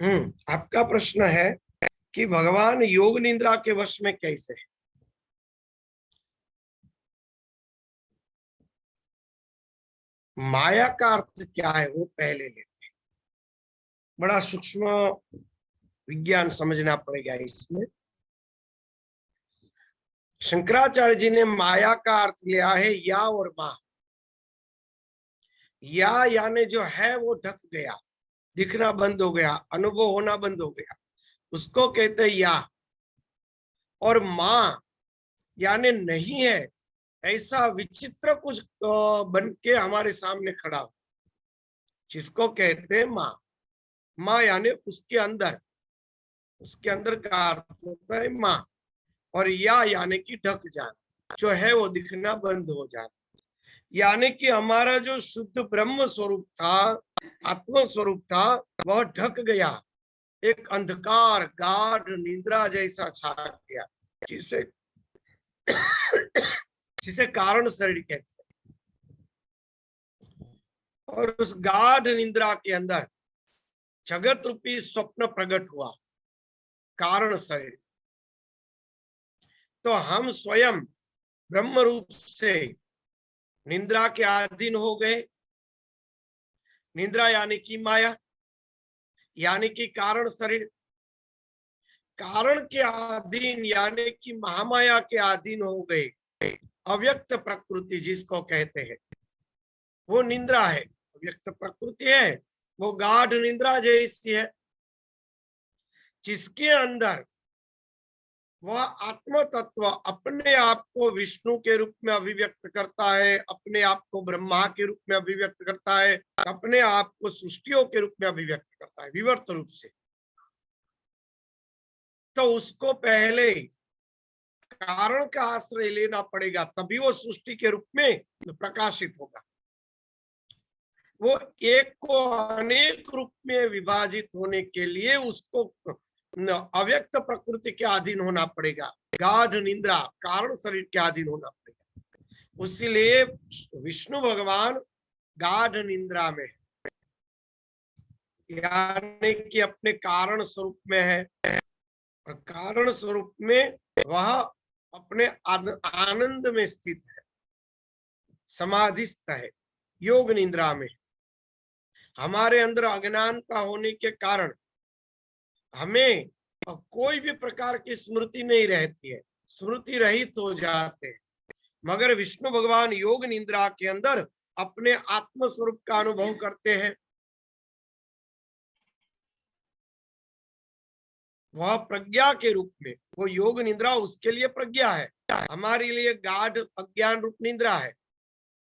आपका प्रश्न है कि भगवान योग निद्रा के वश में कैसे है। माया का अर्थ क्या है वो पहले लेते हैं, बड़ा सूक्ष्म विज्ञान समझना पड़ेगा इसमें। शंकराचार्य जी ने माया का अर्थ लिया है या और मां। या यानी जो है वो ढक गया, दिखना बंद हो गया, अनुभव होना बंद हो गया, उसको कहते हैं या। और मां यानी नहीं है, ऐसा विचित्र कुछ बन के हमारे सामने खड़ा हो, जिसको कहते हैं मां। मां यानी उसके अंदर, उसके अंदर का अर्थ होता है मां। और या यानी कि ढक जाना, जो है वो दिखना बंद हो जाना। यानी कि हमारा जो शुद्ध ब्रह्म स्वरूप था, आत्म स्वरूप था, वह ढक गया, एक अंधकार गाढ़ निद्रा जैसा छा गया, जिसे जिसे कारण शरीर कहते हैं। और उस गाढ़ निद्रा के अंदर जगत रूपी स्वप्न प्रकट हुआ, कारण शरीर। तो हम स्वयं ब्रह्म रूप से निद्रा के अधीन हो गए। निद्रा यानी कि माया, यानी कि कारण शरीर। कारण के अधीन यानी कि महामाया के अधीन हो गए। अव्यक्त प्रकृति जिसको कहते हैं वो निद्रा है। अव्यक्त प्रकृति है वो गाढ़ निद्रा जैसी है, जिसके अंदर वह आत्म तत्व अपने आप को विष्णु के रूप में अभिव्यक्त करता है, अपने आप को ब्रह्मा के रूप में अभिव्यक्त करता है, अपने आप को सृष्टियों के रूप में अभिव्यक्त करता है, विवर्त रूप से। तो उसको पहले कारण का आश्रय लेना पड़ेगा, तभी वो सृष्टि के रूप में प्रकाशित होगा। वो एक को अनेक रूप में विभाजित होने के लिए उसको अव्यक्त प्रकृति के अधीन होना पड़ेगा, गाढ़ निद्रा कारण शरीर के अधीन होना पड़ेगा। उसीलिए विष्णु भगवान गाढ़ निद्रा में है, यानी कि अपने कारण स्वरूप में है। और कारण स्वरूप में वह अपने आनंद में स्थित है, समाधिस्थ है, योग निद्रा में। हमारे अंदर अज्ञानता होने के कारण हमें कोई भी प्रकार की स्मृति नहीं रहती है, स्मृति रहित हो जाते हैं। मगर विष्णु भगवान योग निद्रा के अंदर अपने आत्म स्वरूप का अनुभव करते हैं। वह प्रज्ञा के रूप में, वो योग निद्रा उसके लिए प्रज्ञा है, हमारे लिए गाढ़ अज्ञान रूप निद्रा है।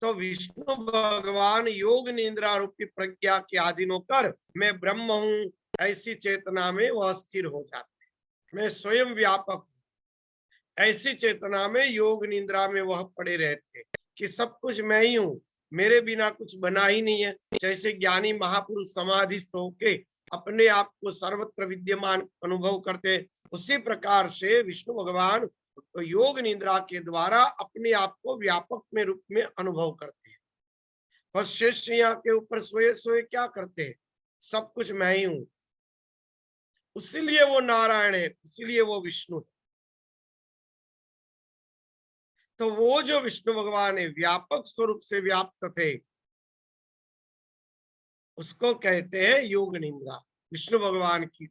तो विष्णु भगवान योग निद्रा रूपी प्रज्ञा के अधीन होकर मैं ब्रह्म हूं ऐसी चेतना में वह स्थिर हो जाते हैं। मैं स्वयं व्यापक हूं ऐसी चेतना में योग निद्रा में वह पड़े रहते कि सब कुछ मैं ही हूं, मेरे बिना कुछ बना ही नहीं है। जैसे ज्ञानी महापुरुष समाधिस्थ होके अपने आप को सर्वत्र विद्यमान अनुभव करते, उसी प्रकार से विष्णु भगवान तो योग निद्रा के द्वारा अपने आप को व्यापक में रूप में अनुभव करते हैं। बस शेष यहाँ के ऊपर सोए सोए क्या करते हैं, सब कुछ मैं ही हूं। इसीलिए वो नारायण है, इसीलिए वो विष्णु है। तो वो जो विष्णु भगवान है व्यापक स्वरूप से व्याप्त थे, उसको कहते हैं योग निद्रा विष्णु भगवान की।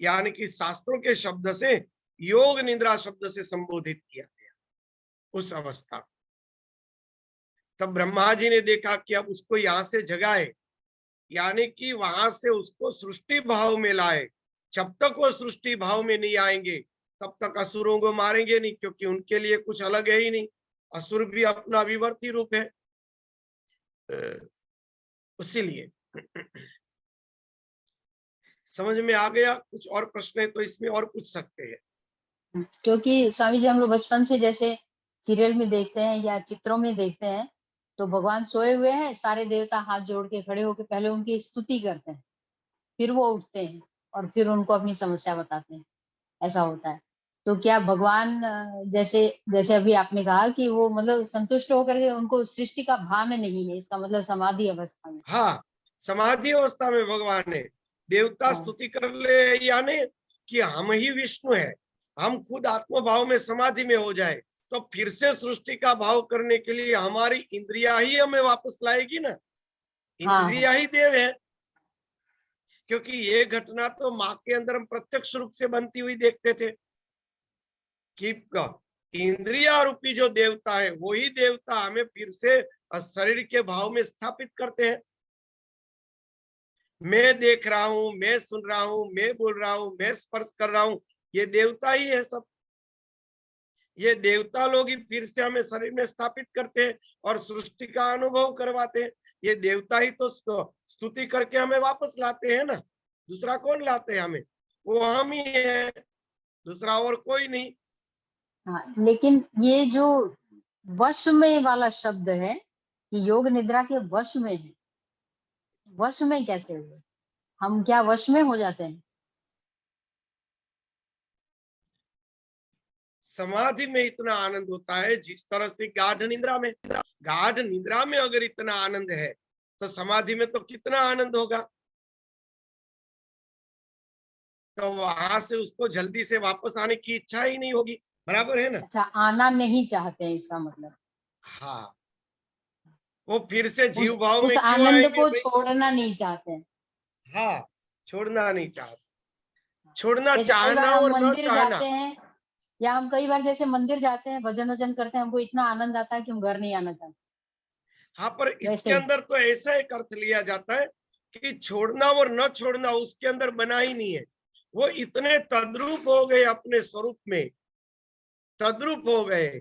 यानी कि शास्त्रों के शब्द से योग निद्रा शब्द से संबोधित किया गया उस अवस्था। तब ब्रह्मा जी ने देखा कि अब उसको यहां से जगाए, यानी कि वहां से उसको सृष्टि भाव में लाए। जब तक वो सृष्टि भाव में नहीं आएंगे तब तक असुरों को मारेंगे नहीं, क्योंकि उनके लिए कुछ अलग है ही नहीं। असुर भी अपना विवर्ती रूप है। इसीलिए समझ में आ गया। कुछ और प्रश्न है तो इसमें और पूछ सकते हैं। क्योंकि स्वामी जी हम लोग बचपन से जैसे सीरियल में देखते हैं या चित्रों में देखते हैं, तो भगवान सोए हुए हैं, सारे देवता हाथ जोड़ के खड़े होकर पहले उनकी स्तुति करते हैं, फिर वो उठते हैं और फिर उनको अपनी समस्या बताते हैं, ऐसा होता है। तो क्या भगवान जैसे जैसे अभी आपने कहा कि वो मतलब संतुष्ट होकर के उनको सृष्टि का भान नहीं है, इसका मतलब समाधि अवस्था में? हाँ, समाधि अवस्था में भगवान है। देवता हाँ। स्तुति कर ले, यानी कि हम ही विष्णु है, हम खुद आत्म भाव में समाधि में हो जाए, तो फिर से सृष्टि का भाव करने के लिए हमारी इंद्रिया ही हमें वापस लाएगी ना। हाँ इंद्रिया ही देव है, क्योंकि ये घटना तो माँ के अंदर हम प्रत्यक्ष रूप से बनती हुई देखते थे कि इंद्रिया रूपी जो देवता है वही देवता हमें फिर से शरीर के भाव में स्थापित करते हैं। मैं देख रहा हूं, मैं सुन रहा हूं, मैं बोल रहा हूं, मैं स्पर्श कर रहा हूं, ये देवता ही है सब। ये देवता लोग ही फिर से हमें शरीर में स्थापित करते हैं और सृष्टि का अनुभव करवाते हैं। ये देवता ही तो स्तुति करके हमें वापस लाते हैं ना, दूसरा कौन लाते हैं हमें? वो हम ही है, दूसरा और कोई नहीं। हाँ, लेकिन ये जो वश में वाला शब्द है कि योग निद्रा के वश में है, वश में कैसे हुए? हम क्या वश में हो जाते हैं? समाधि में इतना आनंद होता है जिस तरह से गाढ़ निद्रा में, गाढ़ निद्रा में अगर इतना आनंद है तो समाधि में तो कितना आनंद होगा। तो वहां से उसको जल्दी से वापस आने की इच्छा ही नहीं होगी, बराबर है ना। अच्छा, आना नहीं चाहते हैं इसका मतलब। हाँ, वो फिर से जीव उस भाव उस में क्यों आनंद आएंगे को भाई? छोड़ना नहीं चाहते हैं। हाँ, छोड़ना नहीं चाहते। छोड़ना जैसे कई बार चाहना हम और न मंदिर चाहना। जाते हैं, या हम कई बार जैसे मंदिर जाते हैं, भजन वजन करते हैं, हमको इतना आनंद आता है कि हम घर नहीं आना चाहते। हाँ, पर इसके वैसे ही अंदर तो ऐसा एक अर्थ लिया जाता है कि छोड़ना और न छोड़ना उसके अंदर बना ही नहीं है। वो इतने तद्रूप हो गए अपने स्वरूप में, तद्रूप हो गए,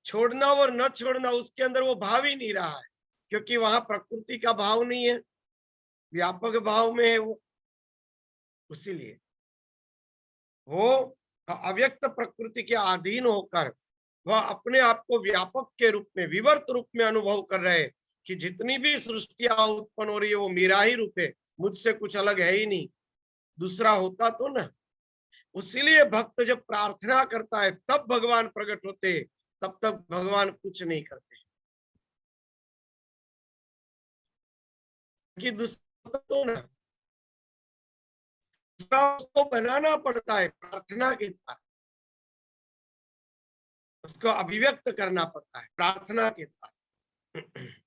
छोड़ना और न छोड़ना उसके अंदर वो भाव ही नहीं रहा है, क्योंकि वहां प्रकृति का भाव नहीं है, व्यापक भाव में है वो। इसीलिए वो अव्यक्त प्रकृति के अधीन होकर वह अपने आप को व्यापक के रूप में, विवर्त रूप में अनुभव कर रहे हैं कि जितनी भी सृष्टियां उत्पन्न हो रही है वो मेरा ही रूप है, मुझसे कुछ अलग है ही नहीं, दूसरा होता तो ना। उसीलिए भक्त जब प्रार्थना करता है तब भगवान प्रकट होते, तब तक भगवान कुछ नहीं करते, कि दूसरा तो ना, दूसरा उसको बनाना पड़ता है प्रार्थना के द्वारा, उसको अभिव्यक्त करना पड़ता है प्रार्थना के द्वारा।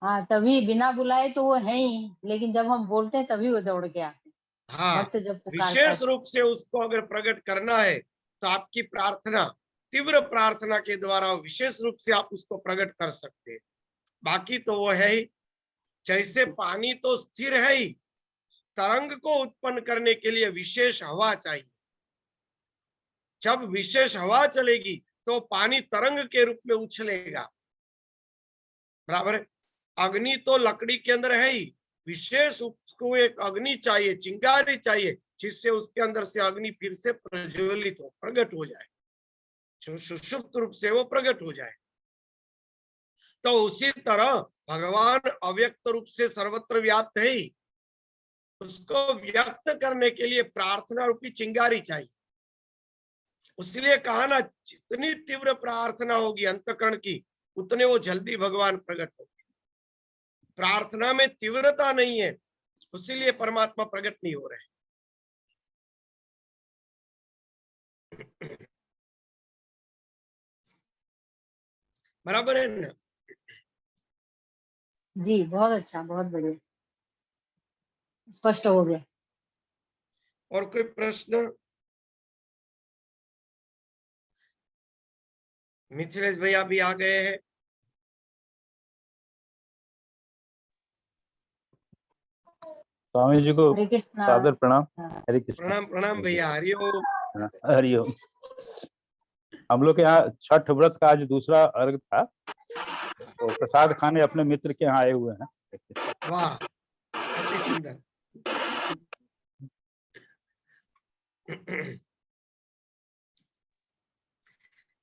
हाँ, तभी बिना बुलाए तो वो है ही, लेकिन जब हम बोलते हैं तभी वो दौड़ के आते हैं। हाँ, भक्त जब पुकारता है। विशेष रूप से उसको अगर प्रकट करना है तो आपकी प्रार्थना, तीव्र प्रार्थना के द्वारा विशेष रूप से आप उसको प्रकट कर सकते हैं। बाकी तो वो है ही, जैसे पानी तो स्थिर है ही, तरंग को उत्पन्न करने के लिए विशेष हवा चाहिए। जब विशेष हवा चलेगी तो पानी तरंग के रूप में उछलेगा, बराबर है। अग्नि तो लकड़ी के अंदर है ही, विशेष उसको एक अग्नि चाहिए, चिंगारी चाहिए, जिससे उसके अंदर से अग्नि फिर से प्रज्वलित हो, प्रकट हो जाए, सुषुप्त रूप से वो प्रकट हो जाए। तो उसी तरह भगवान अव्यक्त रूप से सर्वत्र व्याप्त है ही, उसको व्यक्त करने के लिए प्रार्थना रूपी चिंगारी चाहिए। उसलिए कहा ना, जितनी तीव्र प्रार्थना होगी अंतकरण की, उतने वो जल्दी भगवान प्रकट होंगे। प्रार्थना में तीव्रता नहीं है, उसीलिए परमात्मा प्रकट नहीं हो रहे। बराबर है ना। जी, बहुत अच्छा, बहुत बढ़िया, स्पष्ट हो गया। और कोई प्रश्न? मिथिलेश भैया भी आ गए हैं। स्वामी जी को हरे कृष्णा। सादर प्रणाम। हाँ। हरे कृष्ण। प्रणाम प्रणाम भैया, हरिओम। हरिओम। हम लोग के यहाँ छठ व्रत का आज दूसरा अर्घ था, तो प्रसाद खाने अपने मित्र के यहाँ आए हुए हैं। वाह, अति सुंदर।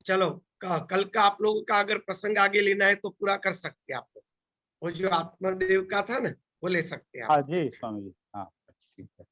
चलो, कल का आप लोगों का अगर प्रसंग आगे लेना है तो पूरा कर सकते हैं आप लोग। वो जो आत्मदेव का था ना, वो ले सकते हैं आप। हाँ जी स्वामी जी, हाँ ठीक है।